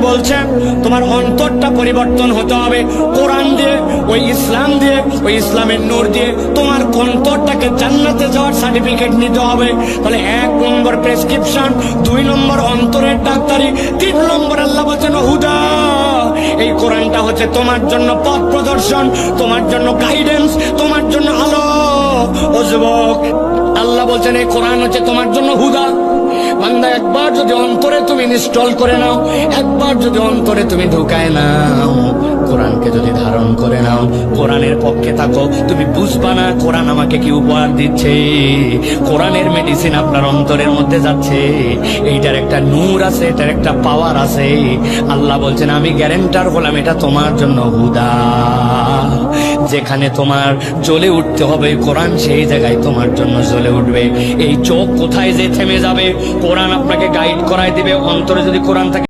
বলছেন তোমার অন্তরটা পরিবর্তন হতে হবে কোরআন দিয়ে, ওই ইসলাম দিয়ে, ওই ইসলামের নূর দিয়ে তোমার অন্তরটাকে জান্নাতে যাওয়ার সার্টিফিকেট নিতে হবে। তাহলে 1 নম্বর প্রেসক্রিপশন, 2 নম্বর অন্তরের ডাক্তারি, 3 নম্বর আল্লাহ বলছেন হুদা। এই কোরআনটা হচ্ছে তোমার জন্য পথ প্রদর্শন, তোমার জন্য গাইডেন্স, তোমার জন্য আলো। ও যুবক, আল্লাহ বলছেন এই কোরআন হচ্ছে তোমার জন্য হুদা। বান্দা, একবার যদি অন্তরে তুমি ইনস্টল করে নাও, একবার যদি অন্তরে তুমি ঢুকায় নাও, কোরআনকে যদি ধারণ করে নাও, কোরআনের পক্ষে থাকো, তুমি বুঝবা না কোরআন আমাকে কি উপহার দিচ্ছে। কোরআনের মেডিসিন আপনার অন্তরের মধ্যে যাচ্ছে, এইটার একটা নূর আছে, এটার একটা পাওয়ার আছে। আল্লাহ বলছেন আমি গ্যারান্টার হলাম এটা তোমার জন্য হুদা। যেখানে তোমার জ্বলে উঠতে হবে কোরআন, সেই জায়গায় তোমার জন্য জ্বলে উঠবে। এই চোখ কোথায় যে থেমে যাবে, কোরআন আপনাকে গাইড করায় দিবে। অন্তরে যদি কোরআন থাকে